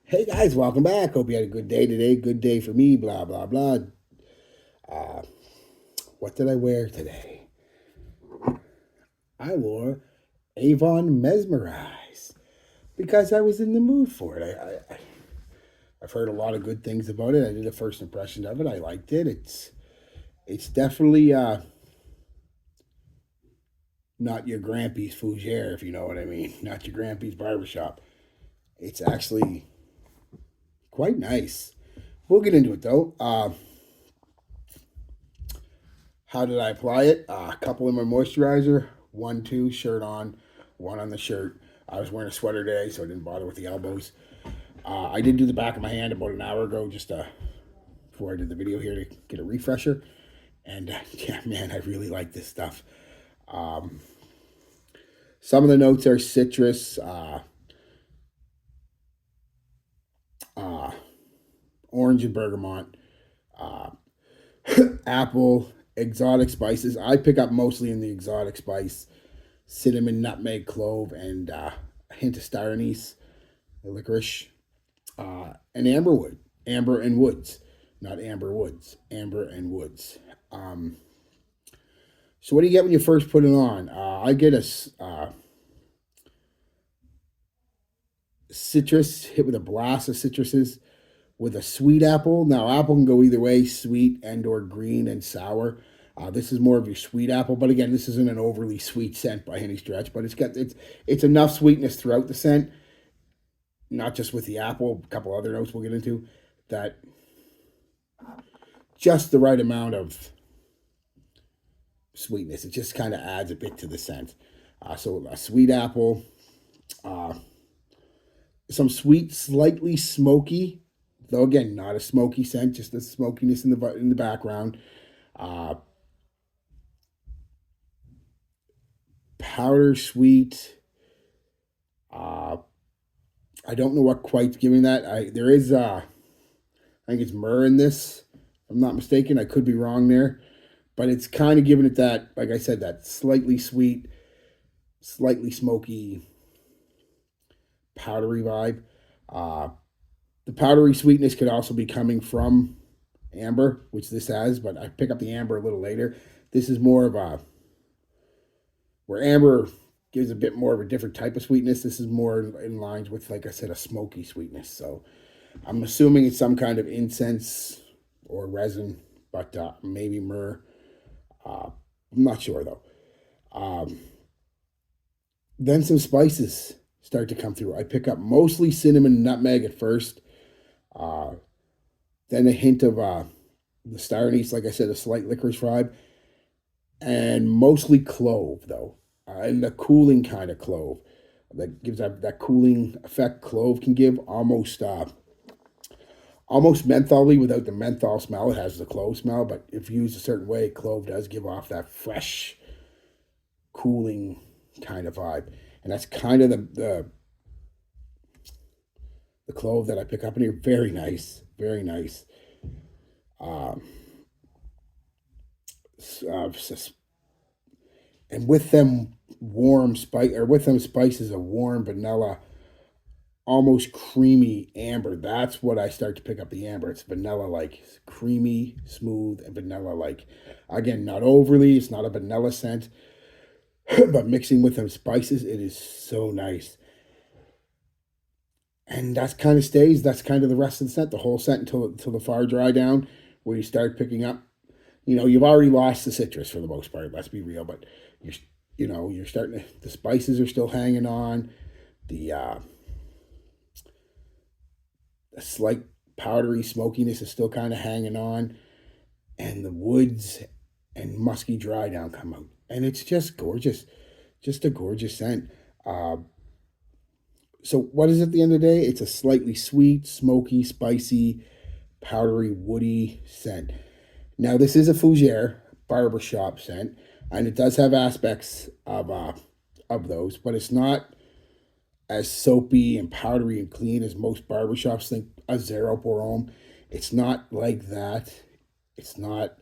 Hey guys, welcome back. Hope you had a good day today. Good day for me, blah, blah, blah. Uh, what did I wear today? I wore Avon Mesmerize because I was in the mood for it. I've heard a lot of good things about it. I did a first impression of it. I liked it. It's definitely not your Grampy's Fougere, if you know what I mean. Not your Grampy's barbershop. It's actually quite nice. We'll get into it though. How did I apply it? A couple in my moisturizer, one, two, shirt on, one on the shirt. I was wearing a sweater today, so I didn't bother with the elbows. I did do the back of my hand about an hour ago, just before I did the video here to get a refresher. And yeah, man, I really like this stuff. Um, some of the notes are citrus, uh, orange and bergamot, uh, apple, exotic spices. I pick up mostly in the exotic spice, cinnamon, nutmeg, clove, and a hint of star anise, licorice, and amberwood, amber and woods, not amber woods, amber and woods. Um, so what do you get when you first put it on? I get a citrus hit with a blast of citruses with a sweet apple. Now apple can go either way, sweet and or green and sour. This is more of your sweet apple, but again, this isn't an overly sweet scent by any stretch. But it's enough sweetness throughout the scent, not just with the apple. A couple other notes we'll get into that, just the right amount of sweetness. It just kind of adds a bit to the scent. So a sweet apple, uh, some sweet, slightly smoky, though again not a smoky scent, just the smokiness in the background. Uh, Powder sweet. Uh, I don't know what quite's giving that. There is I think it's myrrh in this. If I'm not mistaken. I could be wrong there, but it's kind of giving it that, like I said, that slightly sweet, slightly smoky, powdery vibe. Uh, the powdery sweetness could also be coming from amber, which this has, but I pick up the amber a little later. This is more of a where amber gives a bit more of a different type of sweetness. This is more in lines with, like I said, a smoky sweetness. So I'm assuming it's some kind of incense or resin, but maybe myrrh. I'm not sure though. Um, then some spices start to come through. I pick up mostly cinnamon and nutmeg at first, uh, then a hint of the star anise, like I said, a slight licorice vibe, and mostly clove though, and the cooling kind of clove that gives that cooling effect clove can give, almost mentholy without the menthol smell. It has the clove smell, but if used a certain way, clove does give off that fresh, cooling kind of vibe, and that's kind of the clove that I pick up in here. Very nice, very nice. Um, uh, and with them warm spice or with them spices of warm vanilla, almost creamy amber. That's what I start to pick up the amber. It's vanilla like, creamy, smooth, and vanilla like. Again, not overly. It's not a vanilla scent, but mixing with them spices, it is so nice. And that's kind of stays. That's kind of the rest of the scent, the whole scent until the far dry down, where you start picking up. You've already lost the citrus for the most part. Let's be real, but you're you're starting to, the spices are still hanging on. The a slight powdery smokiness is still kind of hanging on, and the woods and musky dry down come out, and it's just gorgeous, just a gorgeous scent. Uh, so what is it at the end of the day? It's a slightly sweet, smoky, spicy, powdery, woody scent. Now this is a fougere barbershop scent, and it does have aspects of those, but it's not as soapy and powdery and clean as most barbershops think a zero pour homme. It's not like that. It's not.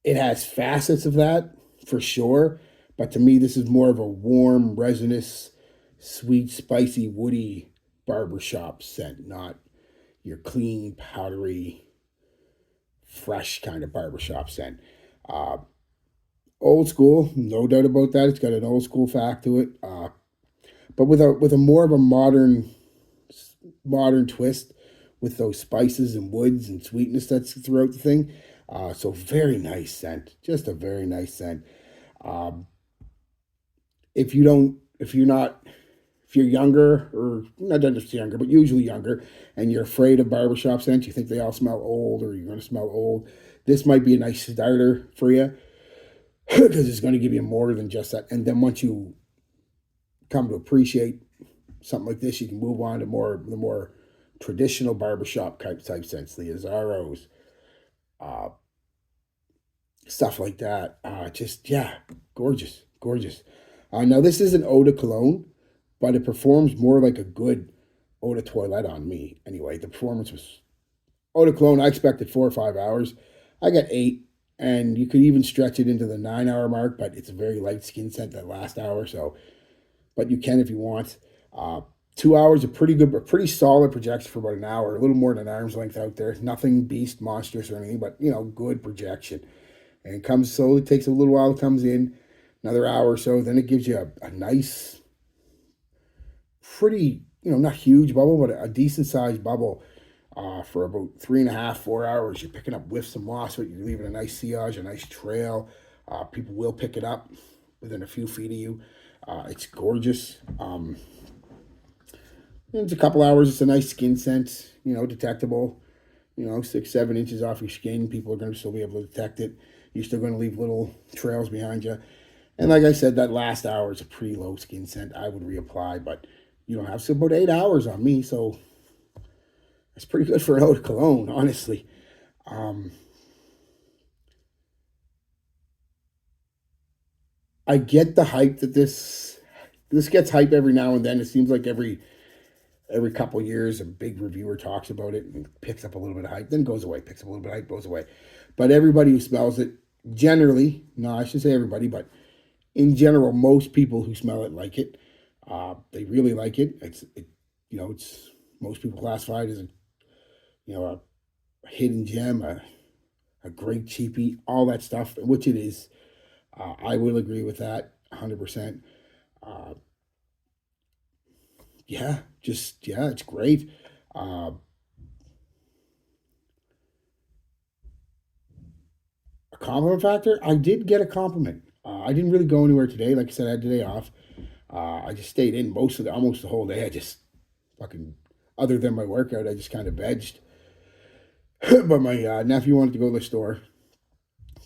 It has facets of that for sure, but to me, this is more of a warm, resinous sweet, spicy, woody barbershop scent, not your clean, powdery, fresh kind of barbershop scent. Uh, Old school, no doubt about that. It's got an old school fact to it, but with a more of a modern twist with those spices and woods and sweetness that's throughout the thing. So very nice scent, just a very nice scent. Um, if you don't, if you're not, if you're younger or not just younger, but usually younger, and you're afraid of barbershop scents, you think they all smell old or you're going to smell old. This might be a nice starter for you because it's going to give you more than just that. And then once you come to appreciate something like this, you can move on to the more traditional barbershop type scents, the Azzaros, uh, stuff like that. Just yeah, gorgeous, gorgeous. Now this isn't eau de cologne, but it performs more like a good eau de toilette on me. Anyway, the performance was eau de cologne. I expected 4 or 5 hours. I got 8, and you could even stretch it into the 9 hour mark. But it's a very light skin scent that last hour. So, but you can if you want. 2 hours, a pretty good, but pretty solid projection for about an hour. A little more than an arm's length out there. Nothing beast monstrous or anything, but good projection. And it comes slowly. Takes a little while. It comes in another hour or so. Then it gives you a nice, pretty, not huge bubble, but a decent sized bubble. For about 3.5, 4 hours, you're picking up whiffs of moss, but you're leaving a nice sillage, a nice trail. People will pick it up within a few feet of you. It's gorgeous. It's a couple hours. It's a nice skin scent, detectable. 6, 7 inches off your skin. People are going to still be able to detect it. You're still going to leave little trails behind you. And like I said, that last hour is a pretty low skin scent. I would reapply, but you don't have to. About 8 hours on me, so that's pretty good for eau de cologne, honestly. I get the hype that this gets hype every now and then. It seems like every couple of years a big reviewer talks about it and picks up a little bit of hype, then goes away, picks up a little bit of hype, goes away. But everybody who smells it, generally, no, I should say everybody, but in general, most people who smell it like it. They really like it. It's most people classify it as a hidden gem, a great cheapie, all that stuff, which it is. I will agree with that 100%. Uh, yeah, it's great. Uh, a compliment factor, I did get a compliment. I didn't really go anywhere today. Like I said, I had today off. I just stayed in almost the whole day. I just fucking, other than my workout, I just kind of vegged. But my nephew wanted to go to the store,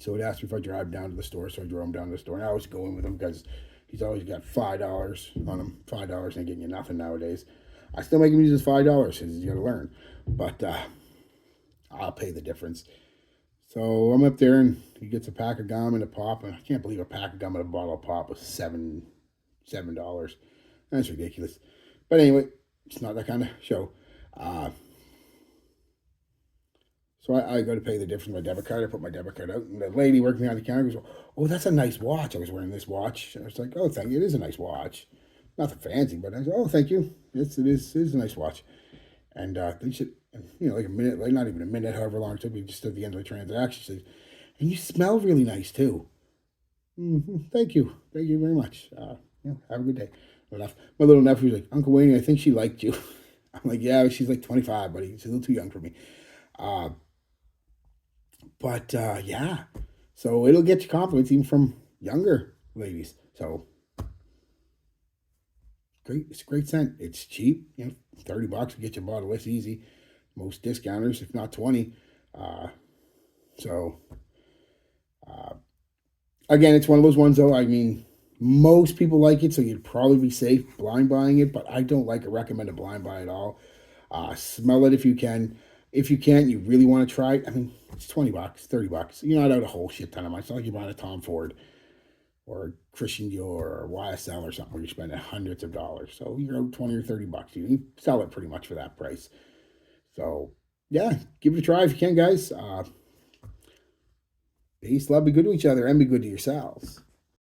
so he asked me if I drive down to the store. So I drove him down to the store, and I was going with him because he's always got $5 on him. $5 ain't getting you nothing nowadays. I still make him use his $5 because he's got to learn, but I'll pay the difference. So I'm up there, and he gets a pack of gum and a pop, and I can't believe a pack of gum and a bottle of pop was $7. That's ridiculous. But anyway, it's not that kind of show. So I go to pay the difference with my debit card. I put my debit card out, and the lady working behind the counter goes, "Oh, that's a nice watch." I was wearing this watch. I was like, "Oh, thank you. It is a nice watch. Nothing fancy, but I said, oh, thank you. It is a nice watch." And they should, like a minute, like not even a minute, however long it took me, just at the end of the transaction, she said, "And you smell really nice too." Thank you very much. Have a good day. My little nephew's like, "Uncle Wayne, I think she liked you." I'm like, "Yeah, she's like 25, buddy. She's a little too young for me." Uh, but yeah, so it'll get you compliments even from younger ladies. So great, it's a great scent. It's cheap, $30 to get you a bottle. It's easy. Most discounters, if not 20. Uh, so uh, again, it's one of those ones though. I mean, most people like it, so you'd probably be safe blind buying it. But I don't recommend a blind buy at all. Smell it if you can. If you can't, you really want to try it. I mean, it's $20, $30. You're not out a whole shit ton of money. It's not like you're buying a Tom Ford or Christian Dior or YSL or something where you're spending hundreds of dollars. So you're out 20 or $30. You can sell it pretty much for that price. So yeah, give it a try if you can, guys. Peace, love, be good to each other, and be good to yourselves.